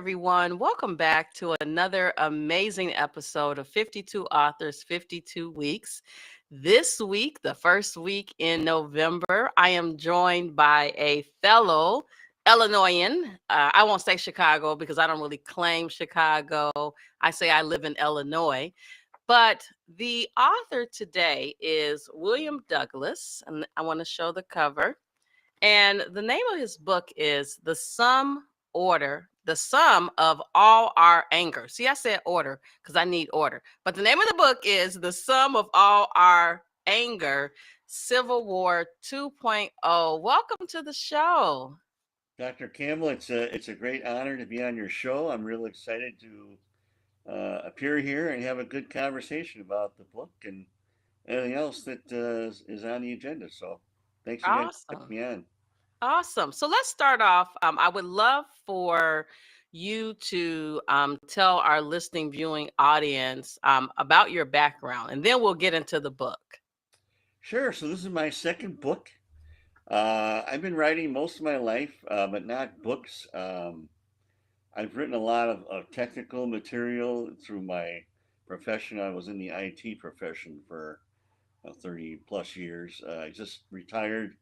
everyone. Welcome back to another amazing episode of 52 Authors, 52 Weeks. This week, the first week in November, I am joined by a fellow Illinoisan. I won't say Chicago because I don't really claim Chicago. I say I live in Illinois. But the author today is William Douglas, and I want to show the cover. And the name of his book is The Sum of All Our Anger. See, I said order because I need order. But the name of the book is The Sum of All Our Anger, Civil War 2.0. Welcome to the show. Dr. Campbell, it's a great honor to be on your show. I'm real excited to appear here and have a good conversation about the book and anything else that is on the agenda. So, thanks again for Awesome. having me on. Awesome. So let's start off. I would love for you to tell our listening, viewing audience about your background, and then we'll get into the book. Sure. So this is my second book. I've been writing most of my life, but not books. I've written a lot of technical material through my profession. I was in the IT profession for 30 plus years. I just retired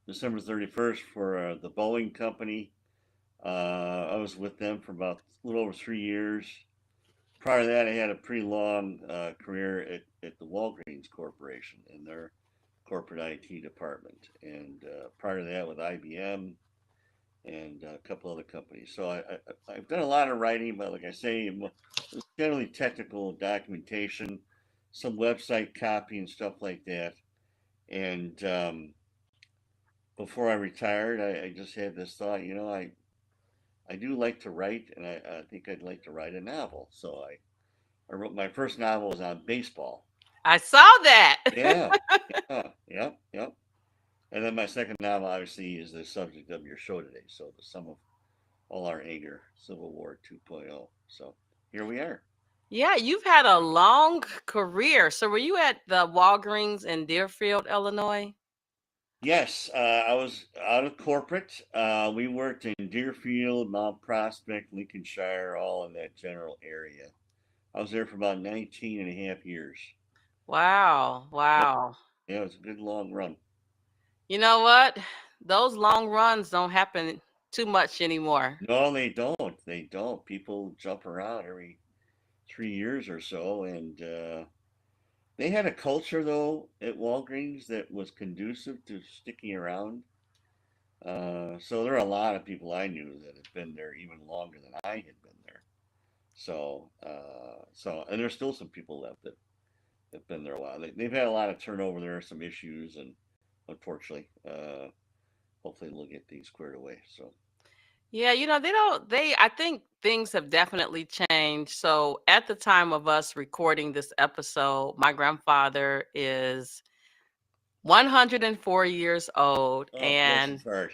December 31st for the Boeing company. I was with them for about a little over 3 years. Prior to that, I had a pretty long career at the Walgreens Corporation in their corporate IT department. And prior to that, with IBM and a couple other companies. So I've done a lot of writing, but like I say, it's generally technical documentation, some website copy and stuff like that. And before I retired, I just had this thought, I do like to write, and I think I'd like to write a novel. So I wrote my first novel was on baseball. I saw that. Yeah, yeah. And then my second novel, obviously, is the subject of your show today. So the sum of all our anger, Civil War 2.0. So here we are. Yeah, you've had a long career. So were you at the Walgreens in Deerfield, Illinois? Yes, I was out of corporate. We worked in Deerfield, Mount Prospect, Lincolnshire, all in that general area. I was there for about 19 and a half years. Wow. Yeah, Wow. yeah, it was a good long run. You know what? Those long runs don't happen too much anymore. No, they don't. They don't. People jump around every 3 years or so. And they had a culture, though, at Walgreens that was conducive to sticking around. So there are a lot of people I knew that had been there even longer than I had been there. And there's still some people left that have been there a while. They've had a lot of turnover. There are some issues, and unfortunately, hopefully they'll get things squared away. So Yeah, I think things have definitely changed. So at the time of us recording this episode, my grandfather is 104 years old. oh, bless And his heart.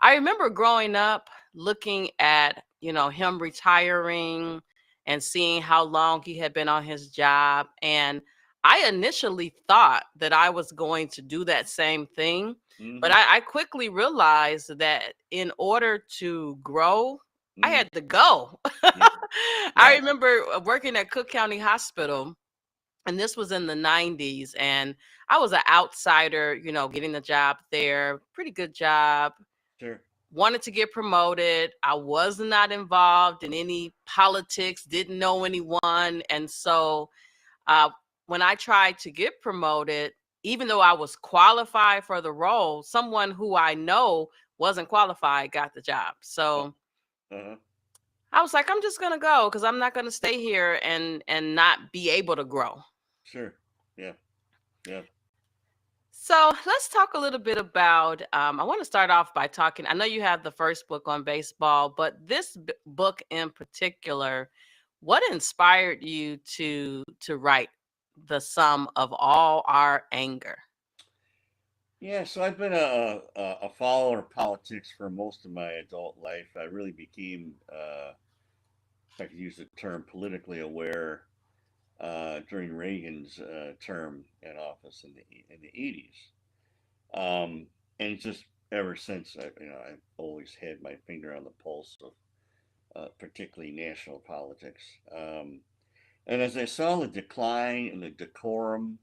I remember growing up looking at, him retiring and seeing how long he had been on his job. And I initially thought that I was going to do that same thing. But Mm-hmm. I quickly realized that in order to grow, I Mm-hmm. had to go. Yeah, I yeah, remember working at Cook County Hospital, and this was in the 90s. And I was an outsider, getting the job there, pretty good job, sure. wanted to get promoted. I was not involved in any politics, didn't know anyone. And so uh, when I tried to get promoted, even though I was qualified for the role, someone who I know wasn't qualified got the job. Uh So huh. I was like, I'm just gonna go because I'm not gonna stay here and not be able to grow. Sure. Yeah, yeah. So let's talk a little bit about. I want to start off by talking. I know you have the first book on baseball, but this book in particular, what inspired you to write the sum of all our anger? Yeah, so I've been a follower of politics for most of my adult life. I really became, if I could use the term, politically aware during Reagan's term in office in the 80s. And it's just ever since I've always had my finger on the pulse of particularly national politics. And as I saw the decline in the decorum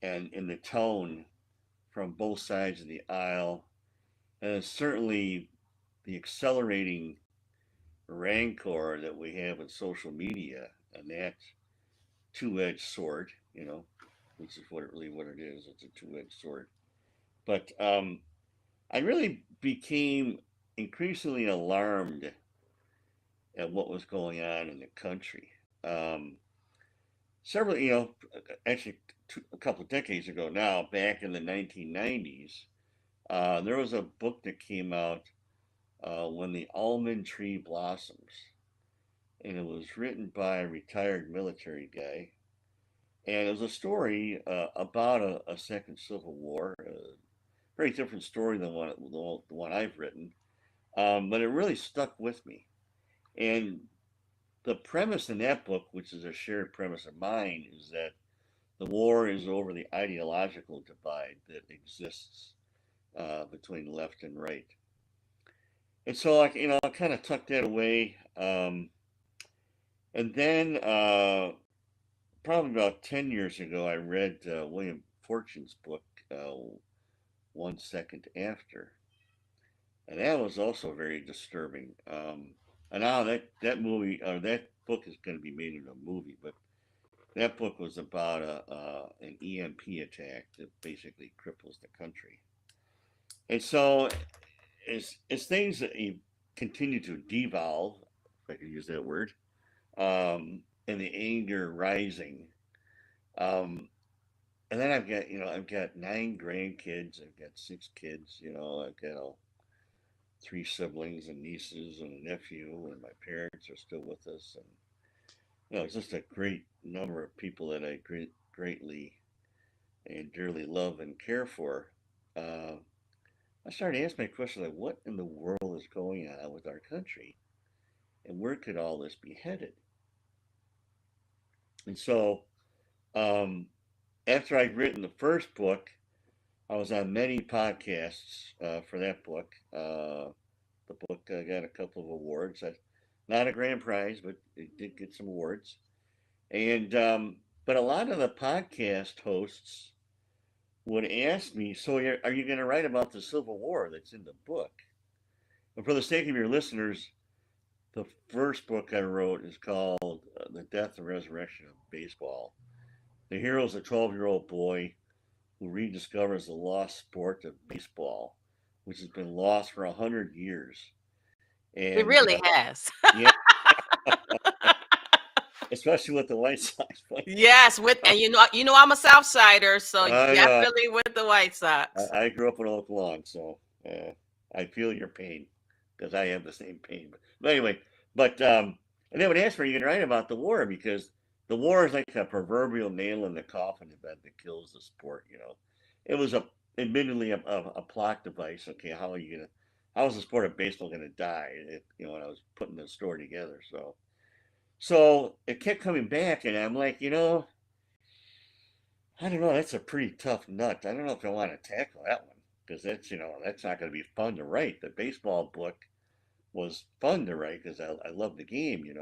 and in the tone from both sides of the aisle, and certainly the accelerating rancor that we have in social media and that two-edged sword, which is what it is. It's a two-edged sword. But I really became increasingly alarmed at what was going on in the country. Um, Several, actually a couple of decades ago now, back in the 1990s, there was a book that came out, When the Almond Tree Blossoms. And it was written by a retired military guy. And it was a story about a second Civil War, a very different story than the one I've written. But it really stuck with me. And the premise in that book, which is a shared premise of mine, is that the war is over the ideological divide that exists between left and right. And so, I kind of tucked that away. And then, probably about 10 years ago, I read William Fortune's book, 1 Second After. And that was also very disturbing. And now that movie, or that book is going to be made into a movie, but that book was about an EMP attack that basically cripples the country. And so, as things continue to devolve, if I could use that word, and the anger rising, and then I've got 9 grandkids, I've got 6 kids, I've got 3 siblings and nieces and a nephew, and my parents are still with us, and it's just a great number of people that I greatly and dearly love and care for. Uh, I started asking my question like, what in the world is going on with our country, and where could all this be headed? And so, um, after I'd written the first book, I was on many podcasts for that book. The book got a couple of awards. Not a grand prize, but it did get some awards. And but a lot of the podcast hosts would ask me, "So are you going to write about the Civil War that's in the book?" And for the sake of your listeners, the first book I wrote is called "The Death and Resurrection of Baseball." The hero is a 12-year-old boy who rediscovers the lost sport of baseball, which has been lost for 100 years. It And really has. yeah, especially with the White Sox playing. Yes, and I'm a South Sider, so I know. definitely with the White Sox. I grew up in Oak Lawn, so I feel your pain because I have the same pain. But anyway, and they would ask me, "Are you going to write about the war?" Because the war is like a proverbial nail in the coffin event that kills the sport. It was admittedly a plot device. Okay, how is the sport of baseball going to die? When I was putting the story together, so it kept coming back, and I'm like, I don't know. That's a pretty tough nut. I don't know if I want to tackle that one because that's not going to be fun to write. The baseball book was fun to write because I love the game.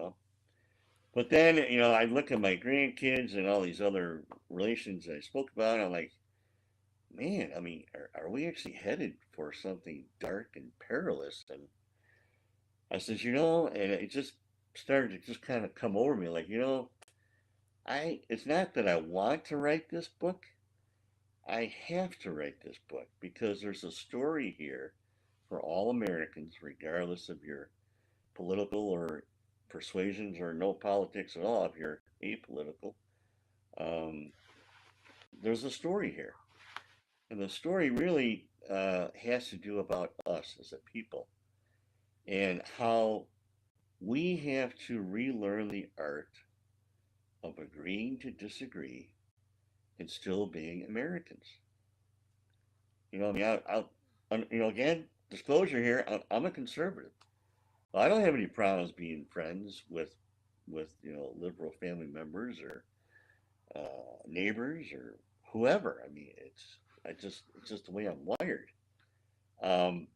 But then I look at my grandkids and all these other relations I spoke about. And I'm like, man, I mean, are we actually headed for something dark and perilous? And I says, and it just started to just kind of come over me, like, it's not that I want to write this book. I have to write this book because there's a story here for all Americans, regardless of your political or persuasions or no politics at all. If you're apolitical, um, there's a story here. And the story really has to do about us as a people and how we have to relearn the art of agreeing to disagree and still being Americans. I mean, again, disclosure here, I'm a conservative. I don't have any problems being friends with liberal family members or neighbors or whoever. I mean, it's just the way I'm wired. Um,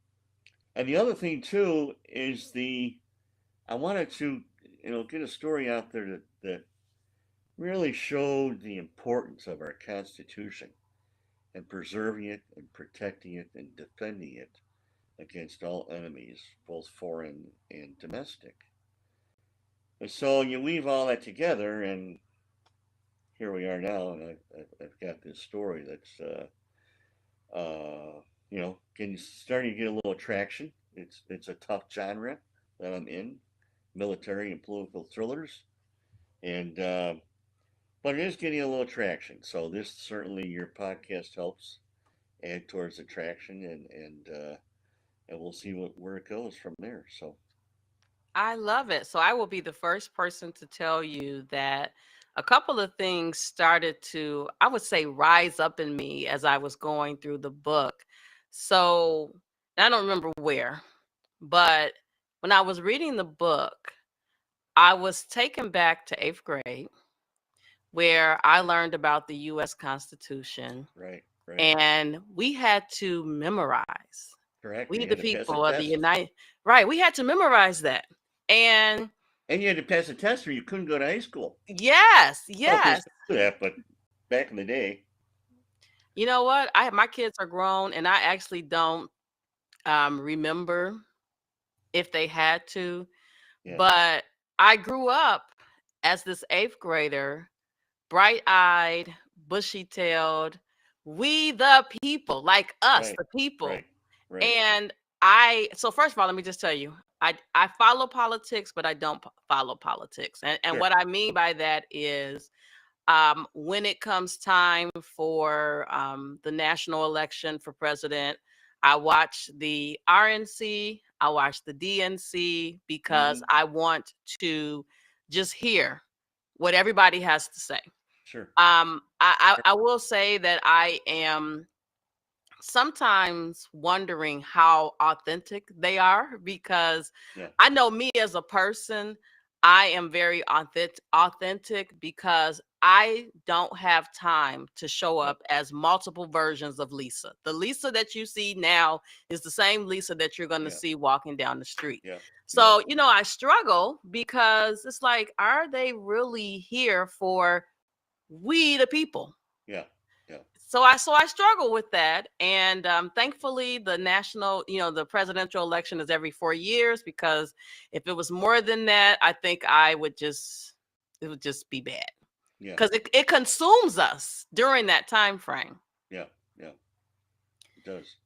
and the other thing too is I wanted to, get a story out there that really showed the importance of our Constitution and preserving it and protecting it and defending it against all enemies, both foreign and domestic. And so you weave all that together, and here we are now, and I've got this story that's, starting to get a little traction. It's a tough genre that I'm in, military and political thrillers, and but it is getting a little traction. So this certainly your podcast helps add towards the traction, and we'll see where it goes from there. So I love it. So I will be the first person to tell you that a couple of things started to, I would say, rise up in me as I was going through the book. So I don't remember where, but when I was reading the book, I was taken back to eighth grade where I learned about the US Constitution, right, right, and we had to memorize. correct. And We, you the had to pass a people of the test, United, right? We had to memorize that. And and you had to pass a test, or you couldn't go to high school. yes, I don't know if they yes. still do that, but back in the day, You know what? My kids are grown, and I actually don't remember if they had to, yeah, but I grew up as this eighth grader, bright-eyed, bushy-tailed, we the people, like us, right, the people. right, right, And so first of all, let me just tell you, I follow politics, but I don't follow politics. And sure, what I mean by that is when it comes time for the national election for president, I watch the RNC, I watch the DNC because mm-hmm, I want to just hear what everybody has to say. sure, I will say that I am sometimes wondering how authentic they are because yeah, I know me as a person, I am very authentic because I don't have time to show yeah, up as multiple versions of Lisa. The Lisa that you see now is the same Lisa that you're going to yeah, see walking down the street. yeah, yeah, So, I struggle because it's like, are they really here for we the people? yeah, yeah, So I struggle with that, and thankfully the presidential election is every 4 years, because if it was more than that, I think it would just be bad yeah, because it consumes us during that time frame. yeah, yeah, it does.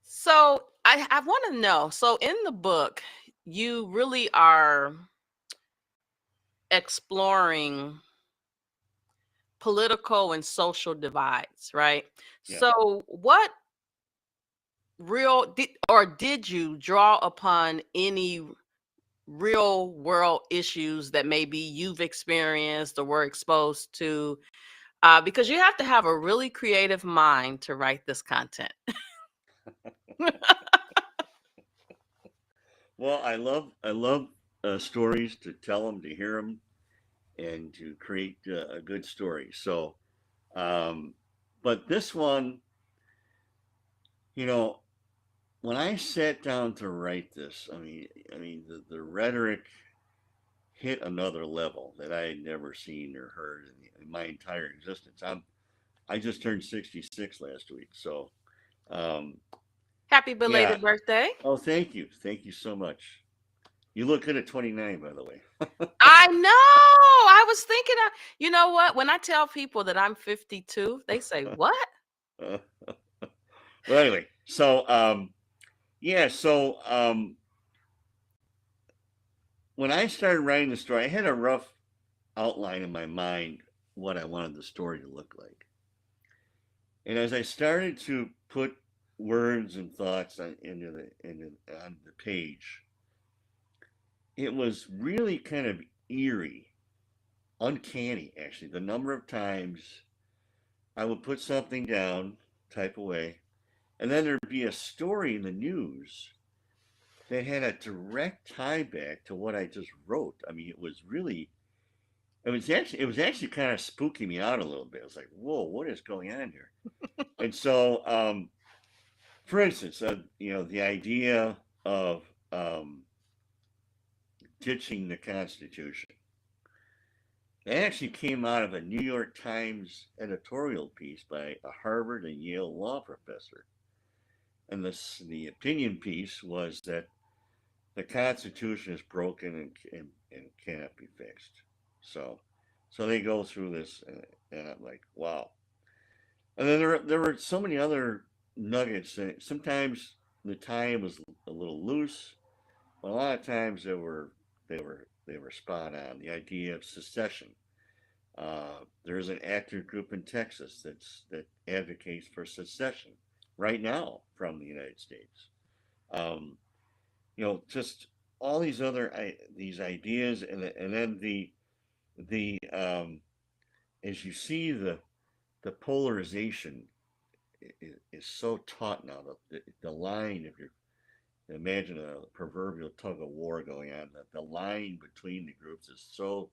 So I want to know. So in the book, you really are exploring political and social divides, right? Yeah. So what did you draw upon any real world issues that maybe you've experienced or were exposed to, because you have to have a really creative mind to write this content. Well, I love stories, to tell them, to hear them, and to create a good story. So, um, but this one, you know, when I sat down to write this, I mean, the rhetoric hit another level that I had never seen or heard in my entire existence. I just turned 66 last week, so um, Happy yeah. belated birthday. Oh, thank you so much. You look good at 29, by the way. I know. I was thinking of, you know what? When I tell people that I'm 52, they say, "What?" Uh, well, anyway, so yeah, so when I started writing the story, I had a rough outline in my mind what I wanted the story to look like. And as I started to put words and thoughts on the page, it was really kind of eerie, uncanny actually. The number of times I would put something down, type away, and then there'd be a story in the news that had a direct tie back to what I just wrote. I mean, it was actually kind of spooking me out a little bit. I was like, whoa, what is going on here? And so, for instance, the idea of um, ditching the Constitution. It actually came out of a New York Times editorial piece by a Harvard and Yale law professor. And the opinion piece was that the Constitution is broken and cannot be fixed. So, so they go through this, and I'm like, wow. And then there were so many other nuggets. Sometimes the time was a little loose, but a lot of times they were spot on. The idea of secession. There's an active group in Texas that advocates for secession right now from the United States. Um, just all these other these ideas, and then the as you see the polarization is so taut now. The line, if you imagine a proverbial tug of war going on, the line between the groups is so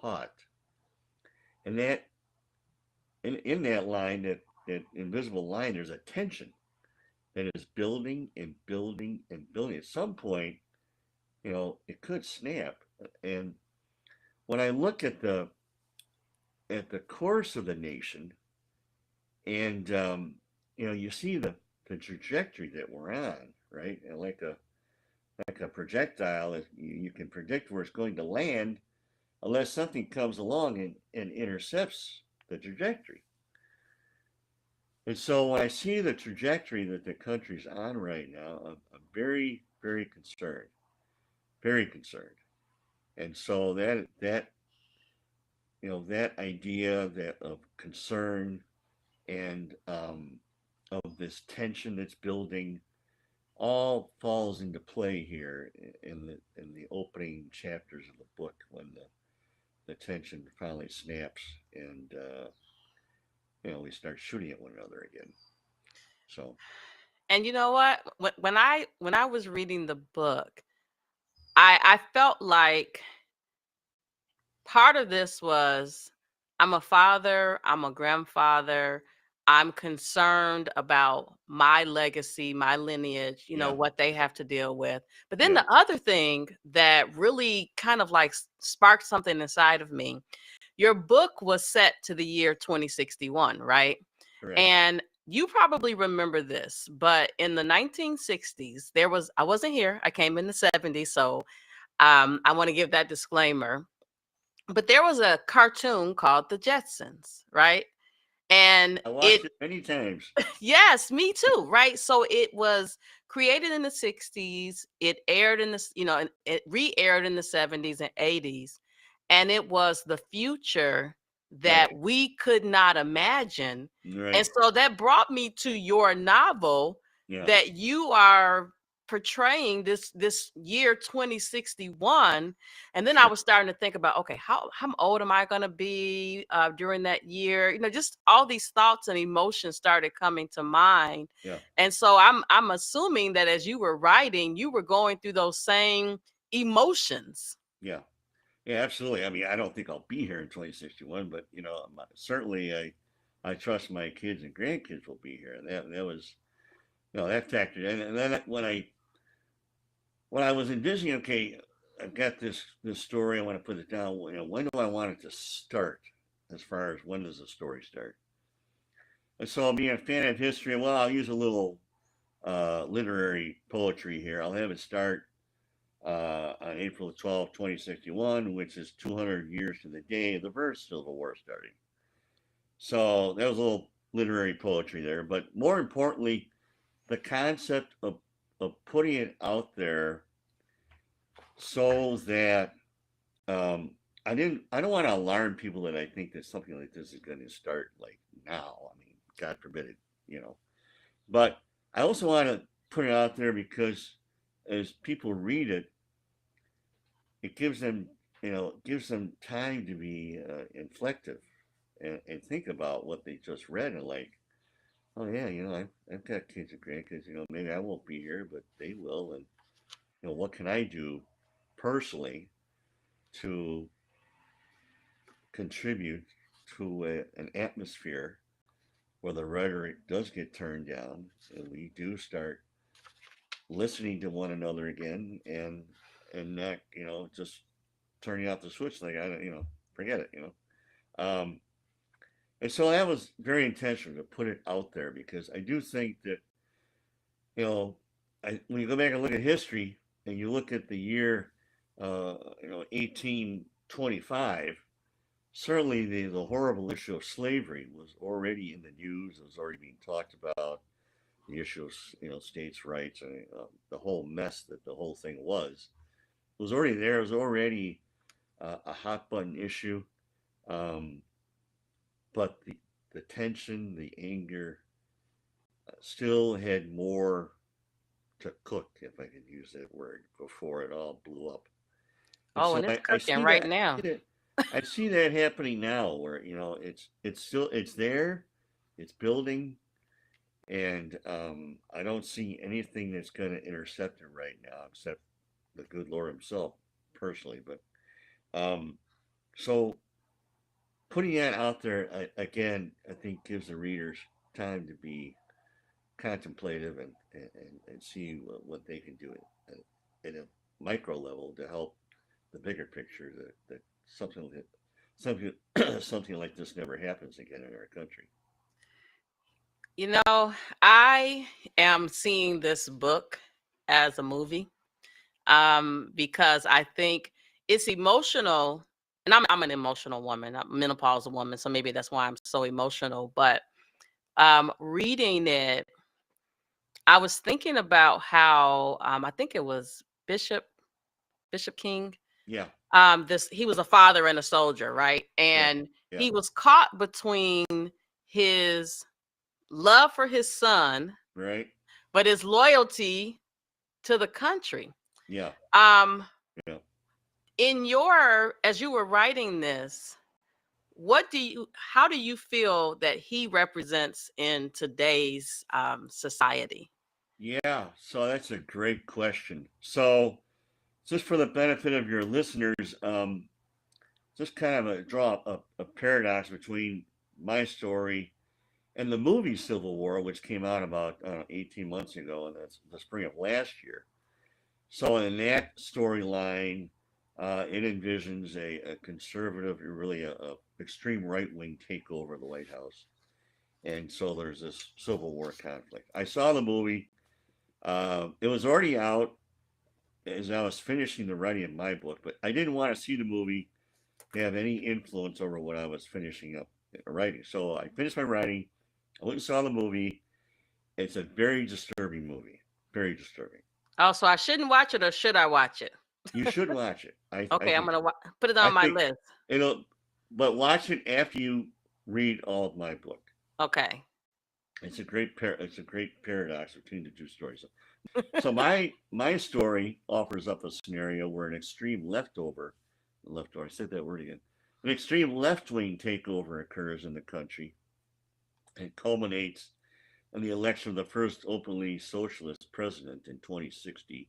taut, and that in that line, that invisible line, there's a tension that is building and building and building. At some point, it could snap. And when I look at the course of the nation, and you see the trajectory that we're on, right? And like a projectile, you can predict where it's going to land unless something comes along and intercepts the trajectory. And so when I see the trajectory that the country's on right now, I'm very, very concerned, very concerned. And so that idea that of concern and of this tension that's building all falls into play here in the opening chapters of the book when the tension finally snaps and we start shooting at one another again. So And you know what? When I was reading the book, I felt like part of this was I'm a father, I'm a grandfather, I'm concerned about my legacy, my lineage, yeah, what they have to deal with. But then yeah, the other thing that really kind of like sparked something inside of me, your book was set to the year 2061, right? correct. And you probably remember this, but in the 1960s, I wasn't here, I came in the 70s, so I want to give that disclaimer. But there was a cartoon called The Jetsons, right? And I it watched it many times. yes, me too, right? So it was created in the 60s, it aired in and it re-aired in the 70s and 80s, and it was the future Right, that we could not imagine. And right, so that brought me to your novel yeah, that you are portraying this year 2061. And then I sure, was starting to think about, okay, how old am I going to be during that year? Just all these thoughts and emotions started coming to mind. yeah, And so I'm assuming that as you were writing, you were going through those same emotions. yeah. Yeah, absolutely. I mean, I don't think I'll be here in 2061, but certainly I trust my kids and grandkids will be here. And that was, that factored in. And then when I was envisioning, okay, I've got this story, I want to put it down. When do I want it to start? As far as when does the story start? And so, being a fan of history, well, I'll use a little literary poetry here. I'll have it start on April 12th, 2061, which is 200 years to the day of the first Civil War starting. So that was a little literary poetry there. But more importantly, the concept of putting it out there so that I don't want to alarm people that I think that something like this is going to start like now. I mean, God forbid it, you know. But I also want to put it out there because as people read it, it gives them time to be inflective and think about what they just read and like, oh yeah, I've got kids and grandkids. Maybe I won't be here, but they will. And what can I do personally to contribute to an atmosphere where the rhetoric does get turned down and we do start listening to one another again, and not, just turning off the switch like I don't, forget it, Um, and so that was very intentional to put it out there because I do think that, you know, when you go back and look at history and you look at the year, 1825, certainly the horrible issue of slavery was already in the news. It was already being talked about. The issue of, states' rights and the whole mess that the whole thing was. It was already there. It was already a hot button issue. Um, but the tension, the anger, still had more to cook, if I could use that word, before it all blew up. And Oh, so and it's I cooking see right that. now. I see that happening now, where it's still it's there, it's building, and I don't see anything that's going to intercept it right now, except the good Lord Himself, personally. But um, so putting that out there again, I think gives the readers time to be contemplative and see what they can do at a micro level to help the bigger picture that something something like this never happens again in our country. You know, I am seeing this book as a movie, because I think it's emotional, and I'm an emotional woman, I'm a menopausal woman, so maybe that's why I'm so emotional. But reading it, I was thinking about how I think it was Bishop King. Yeah, This he was a father and a soldier, right? yeah, And yeah, he was caught between his love for his son, right, but his loyalty to the country. yeah, Um, yeah. in your as you were writing this, how do you feel that he represents in today's society? Yeah, so that's a great question. So, just for the benefit of your listeners, just kind of draw a paradox between my story and the movie Civil War, which came out about 18 months ago, and that's the spring of last year. So, in that storyline, it envisions a conservative, really a extreme right wing takeover of the White House. And so there's this Civil War conflict. I saw the movie. It was already out as I was finishing the writing of my book, but I didn't want to see the movie have any influence over what I was finishing up writing. So I finished my writing. I went and saw the movie. It's a very disturbing movie. Very disturbing. Oh, so I shouldn't watch it, or should I watch it? You should watch it. I Okay, I'm think gonna put it I on my think list. it'll, but watch it after you read all of my book. Okay. It's a great paradox between the two stories. So my story offers up a scenario where an extreme leftover, I said that word again, an extreme left wing takeover occurs in the country and culminates in the election of the first openly socialist president in 2060.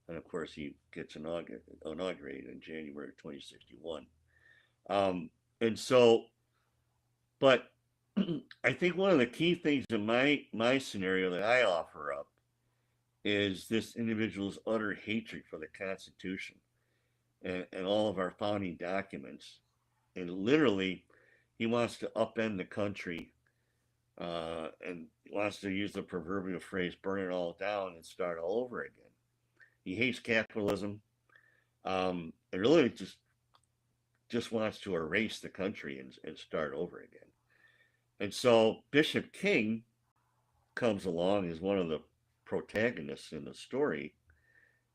And of course, he gets inaugurated in January of 2061. And so, but I think one of the key things in my scenario that I offer up is this individual's utter hatred for the Constitution and all of our founding documents. And literally, he wants to upend the country and wants to use the proverbial phrase, burn it all down and start all over again. He hates capitalism. And really just wants to erase the country and start over again. And so Bishop King comes along as one of the protagonists in the story,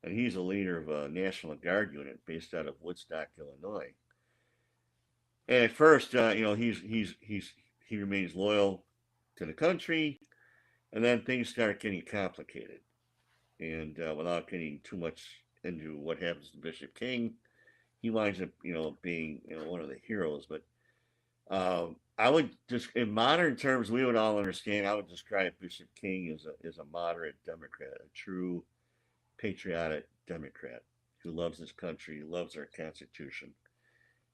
and he's a leader of a National Guard unit based out of Woodstock, Illinois. And at first, he remains loyal to the country, and then things start getting complicated. And without getting too much into what happens to Bishop King, he winds up, being one of the heroes. But I would just, in modern terms, we would all understand. I would describe Bishop King as a moderate Democrat, a true patriotic Democrat who loves his country, loves our Constitution,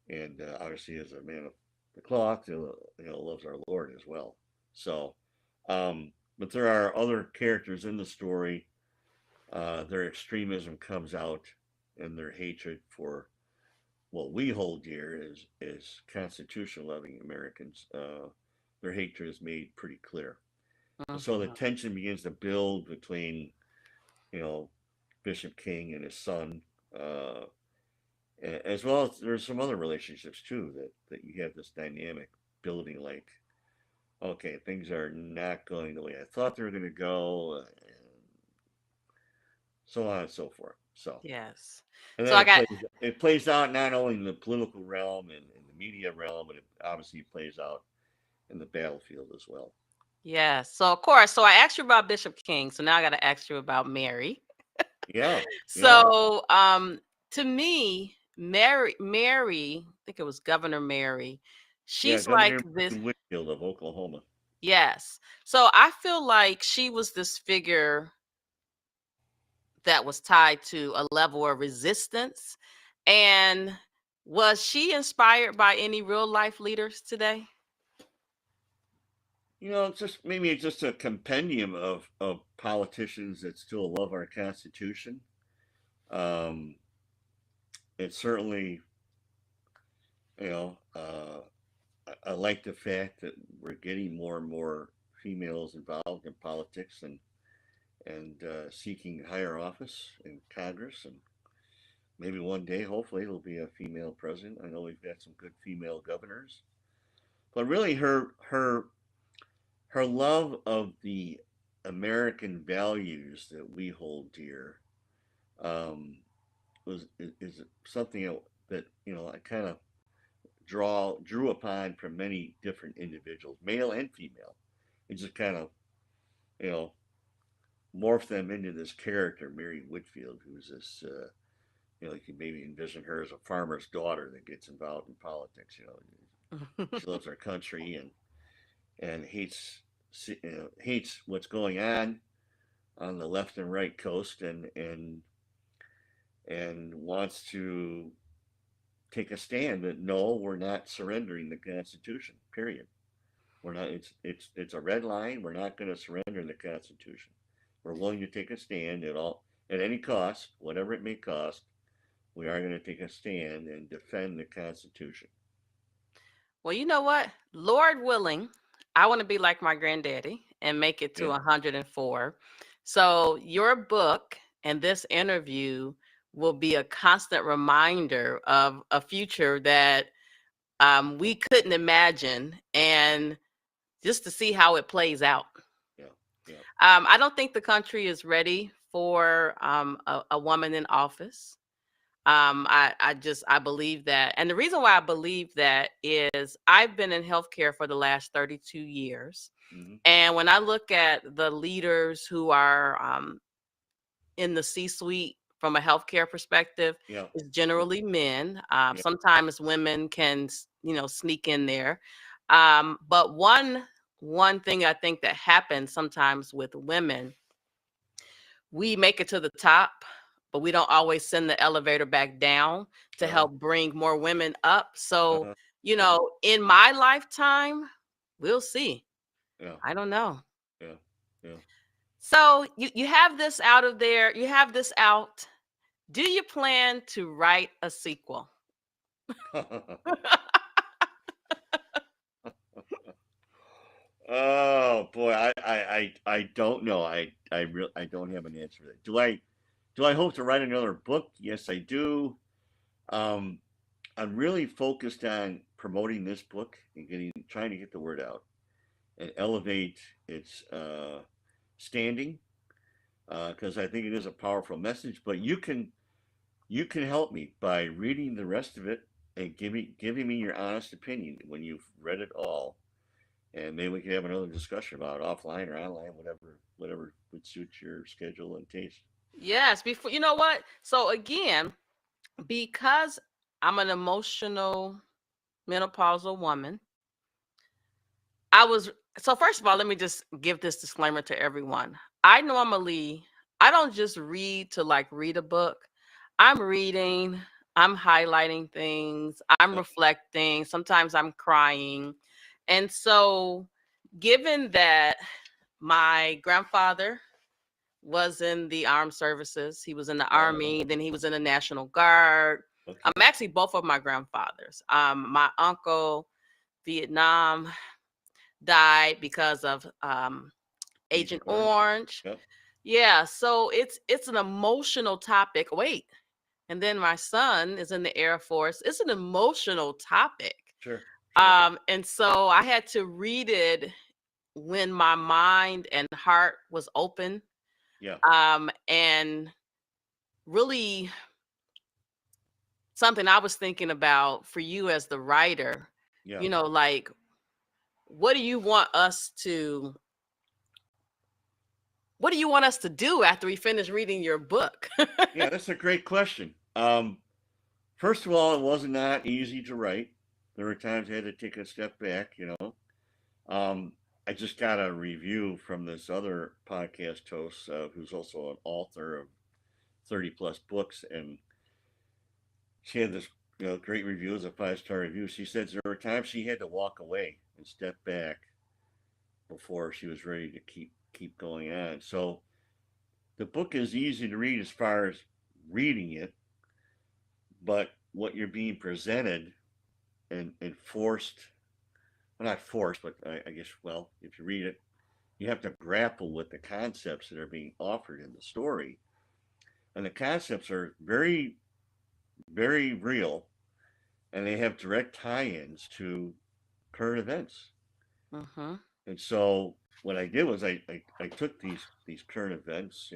and obviously is a man of the cloth, loves our Lord as well. So, but there are other characters in the story. Their extremism comes out and their hatred for what we hold dear is constitution loving Americans. Their hatred is made pretty clear. And so the Mhm. tension begins to build between, you know, Bishop King and his son, uh, as well as there's some other relationships too that you have this dynamic building. Like, okay, things are not going the way I thought they were going to go, and so on and so forth. So, Yes. and So then I got it plays out not only in the political realm and in the media realm, but it obviously plays out in the battlefield as well. yes. So of course, so I asked you about Bishop King. So now I got to ask you about Mary. Yeah, yeah, So to me, Mary, I think it was Governor Mary. yeah. She's like Governor this. Whitfield of Oklahoma. Yes. So I feel like she was this figure that was tied to a level of resistance. And was she inspired by any real life leaders today? You know, it's just maybe it's just a compendium of politicians that still love our Constitution. Um, it's certainly, you know, I like the fact that we're getting more and more females involved in politics and seeking higher office in Congress, and maybe one day, hopefully, there'll be a female president. I know we've got some good female governors, but really, her love of the American values that we hold dear um, is something that I kind of drew upon from many different individuals, male and female, and just kind of you know morph them into this character, Mary Whitfield, who's this. You can maybe envision her as a farmer's daughter that gets involved in politics. She loves our country and hates what's going on the left and right coast, and wants to take a stand that no, we're not surrendering the Constitution. Period. We're not. It's a red line. We're not going to surrender the Constitution. We're willing to take a stand at any cost, whatever it may cost. We are going to take a stand and defend the Constitution. Well, you know what? Lord willing, I want to be like my granddaddy and make it to Yeah, 104. So, your book and this interview will be a constant reminder of a future that we couldn't imagine, and just to see how it plays out. yeah, yeah, I don't think the country is ready for a woman in office. I believe that. And the reason why I believe that is I've been in healthcare for the last 32 years. hmm, And when I look at the leaders who are in the C-suite from a healthcare perspective, yeah, it's yeah, generally men. yeah, Sometimes women can, sneak in there. But one thing I think that happens sometimes with women, we make it to the top, but we don't always send the elevator back down to uh-huh, help bring more women up. So, uh-huh, uh-huh, in my lifetime, we'll see. yeah, I don't know. yeah, yeah. So you have this out of there, you have this out. Do you plan to write a sequel? Oh boy, I don't know. I don't have an answer for that. Do I hope to write another book? Yes, I do. Um, I'm really focused on promoting this book and trying to get the word out and elevate its standing because I think it is a powerful message. But you can help me by reading the rest of it and giving me your honest opinion when you've read it all, and maybe we can have another discussion about it offline or online, whatever would suit your schedule and taste. Yes, before you know what? So again, because I'm an emotional menopausal woman, I was so first of all, let me just give this disclaimer to everyone. I don't just read to like read a book. I'm reading, I'm highlighting things, I'm reflecting, sometimes I'm crying. And so given that my grandfather was in the armed services. He was in the Oh, Army, then he was in the National Guard. okay. Actually, both of my grandfathers. My uncle, Vietnam, died because of Agent Agent Orange. Orange. Yep. Yeah, so it's an emotional topic. Wait, and then my son is in the Air Force. It's an emotional topic. Sure. Sure. And so I had to read it when my mind and heart was open. Yeah. And really something I was thinking about for you as the writer, Yeah. like what do you want us to what do you want us to do after we finish reading your book? Yeah, that's a great question. First of all, it was not easy to write. There were times I had to take a step back. Um, I just got a review from this other podcast host who's also an author of 30 plus books, and she had this great review, as a 5-star review. She said there were times she had to walk away and step back before she was ready to keep going on. So the book is easy to read as far as reading it, but what you're being presented and forced, well, not forced, but I guess, well, if you read it, you have to grapple with the concepts that are being offered in the story. And the concepts are very, very real, and they have direct tie ins to current events. Mm-hmm. And so what I did was I took these current events,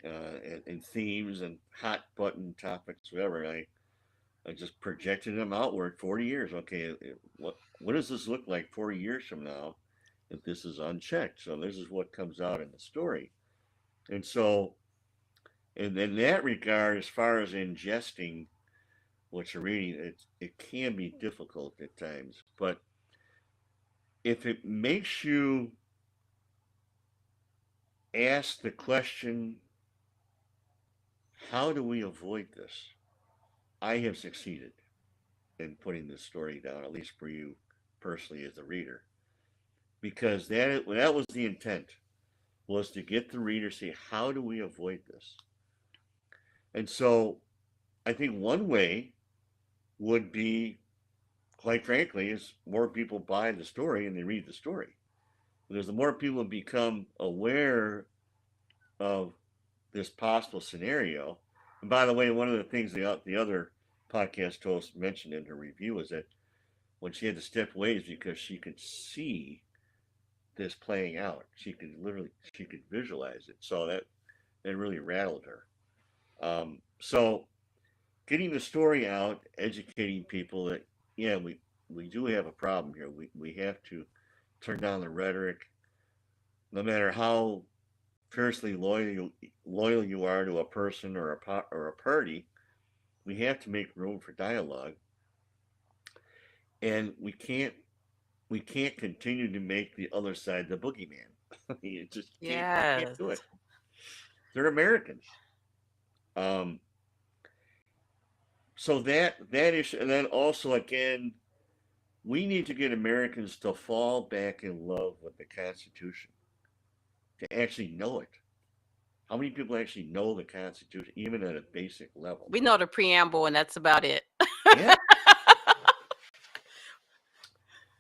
and themes and hot button topics, whatever, and I just projected them outward 40 years. Okay, what does this look like 40 years from now if this is unchecked? So this is what comes out in the story. And so, and in that regard, as far as ingesting what you're reading, it can be difficult at times. But if it makes you ask the question, how do we avoid this? I have succeeded in putting this story down, at least for you personally as a reader, because that was the intent, was to get the reader to say, how do we avoid this? And so I think one way would be, quite frankly, is more people buy the story and they read the story. Because the more people become aware of this possible scenario, and by the way, one of the things the other podcast host mentioned in her review is that when she had to step away is because she could see this playing out. She could visualize it. So that really rattled her. So getting the story out, educating people that, yeah, we do have a problem here. We have to turn down the rhetoric. No matter how fiercely loyal you are to a person or a party, we have to make room for dialogue, and we can't continue to make the other side the boogeyman. You just can't Yes. do it. They're Americans. Um, so that issue, and then also again, we need to get Americans to fall back in love with the Constitution, to actually know it. How many people actually know the Constitution, even at a basic level? We know the preamble, and that's about it. Yeah.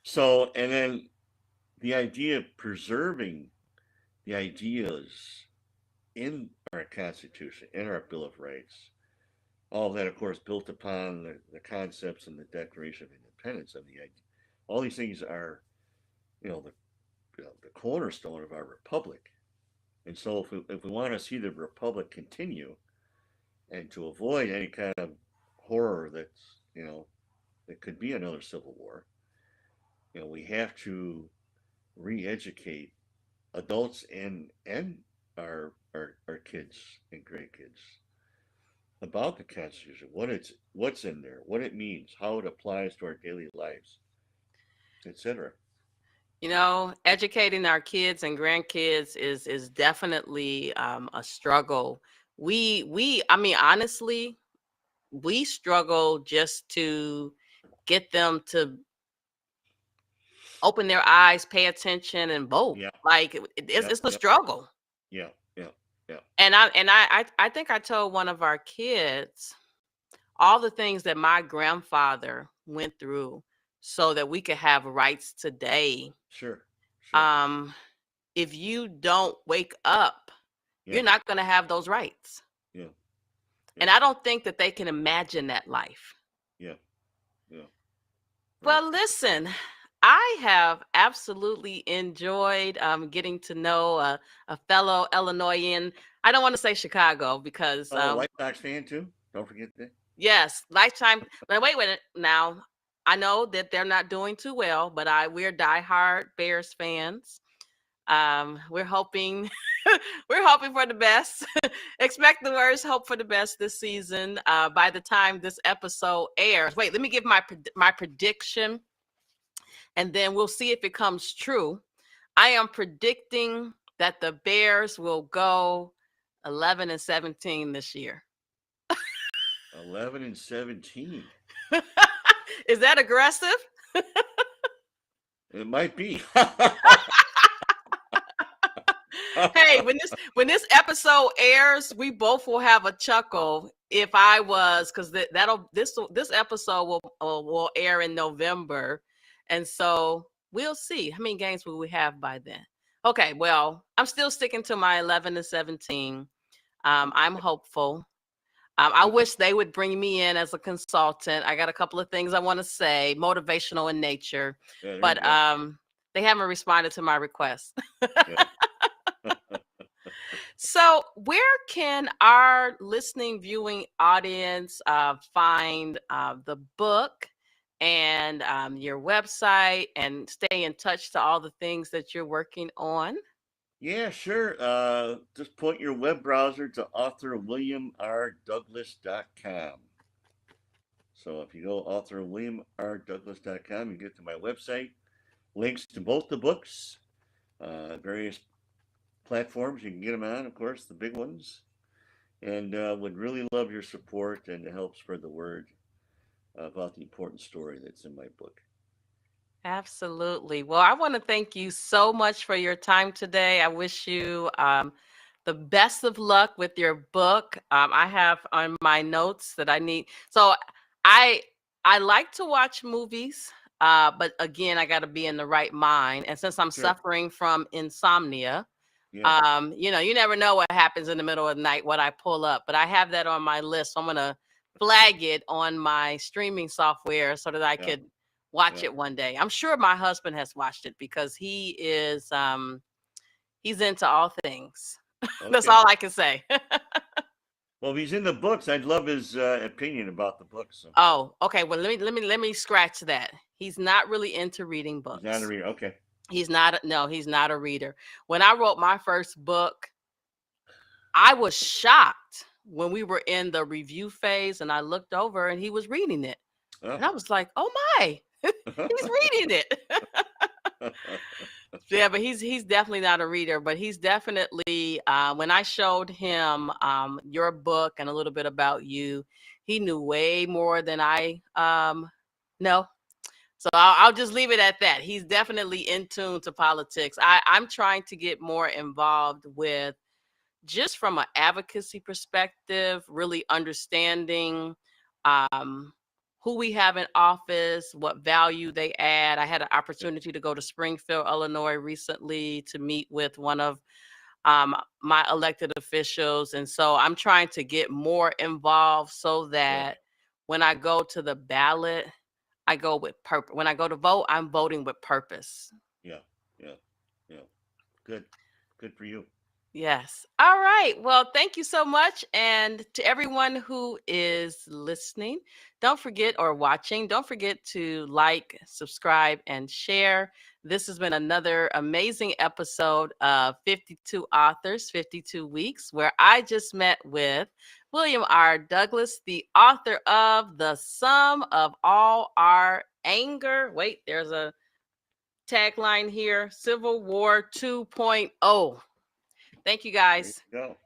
So, and then the idea of preserving the ideas in our Constitution, in our Bill of Rights, all of that, of course, built upon the concepts in the Declaration of Independence, and all these things are, the cornerstone of our republic. And so, if we want to see the republic continue, and to avoid any kind of horror that could be another civil war, we have to re-educate adults and our kids and grandkids about the Constitution, what's in there, what it means, how it applies to our daily lives, etc. Educating our kids and grandkids is definitely a struggle. I mean, honestly, we struggle just to get them to open their eyes, pay attention, and vote. Yeah, Like it's yeah, it's a yeah, struggle. yeah, yeah. Yeah. And I think I told one of our kids all the things that my grandfather went through so that we could have rights today. Sure. Sure. Um, if you don't wake up, Yeah. you're not going to have those rights. Yeah. Yeah. And I don't think that they can imagine that life. Yeah. Yeah. Right. Well, listen, I have absolutely enjoyed getting to know a fellow Illinoisan. I don't want to say Chicago because, Oh, White Sox fan too. Don't forget that. yes, lifetime. But wait a minute. Now, I know that they're not doing too well, but we're diehard Bears fans. We're hoping we're hoping for the best. Expect the worst, hope for the best this season. By the time this episode airs, wait, let me give my prediction, and then we'll see if it comes true. I am predicting that the Bears will go 11-17 this year. 11-17. Is that aggressive? It might be. Hey, when this episode airs, we both will have a chuckle. If I was, because this episode will air in November, and so we'll see how many games will we have by then. Okay, well, I'm still sticking to my 11-17. I'm hopeful. I Okay. wish they would bring me in as a consultant. I got a couple of things I want to say, motivational in nature, Yeah, there you but go. they haven't responded to my request. Yeah. So, where can our listening, viewing audience find the book and your website and stay in touch to all the things that you're working on? Yeah, sure. Just point your web browser to authorwilliamrdouglas.com. So if you go authorwilliamrdouglas.com, you get to my website, links to both the books, various platforms you can get them on, of course, the big ones, and would really love your support and to help spread the word about the important story that's in my book. Absolutely. Well, I want to thank you so much for your time today. I wish you the best of luck with your book. I have on my notes that I need. So I I like to watch movies, but again, I got to be in the right mind. And since I'm Sure. suffering from insomnia, Yeah. you never know what happens in the middle of the night, what I pull up. But I have that on my list. So I'm gonna flag it on my streaming software so that I Yeah. could watch Yeah. it one day. I'm sure my husband has watched it because he's into all things. That's Okay. all I can say. Well, if he's in the books, I'd love his opinion about the books. So Oh, okay. Well, let me scratch that. He's not really into reading he's not a books. reader. Okay. He's not. No, he's not a reader. When I wrote my first book, I was shocked when we were in the review phase, and I looked over and he was reading it, Oh. and I was like, "Oh my, he's reading it." Yeah, but he's definitely not a reader, but he's definitely when I showed him your book and a little bit about you, he knew way more than I know. So I'll just leave it at that. He's definitely in tune to politics. I'm trying to get more involved with, just from an advocacy perspective, really understanding um, who we have in office, what value they add. I had an opportunity to go to Springfield, Illinois recently to meet with one of my elected officials. And so I'm trying to get more involved so Yeah. that when I go to the ballot, I go with purpose. When I go to vote, I'm voting with purpose. Yeah. Yeah. Yeah. Good. Good for you. Yes. All right. Well, thank you so much. And to everyone who is listening, don't forget, or watching, don't forget to like, subscribe, and share. This has been another amazing episode of 52 Authors, 52 Weeks, where I just met with William R. Douglas, the author of The Sum of All Our Anger. Wait, there's a tagline here: Civil War 2.0. Thank you, There you guys. go.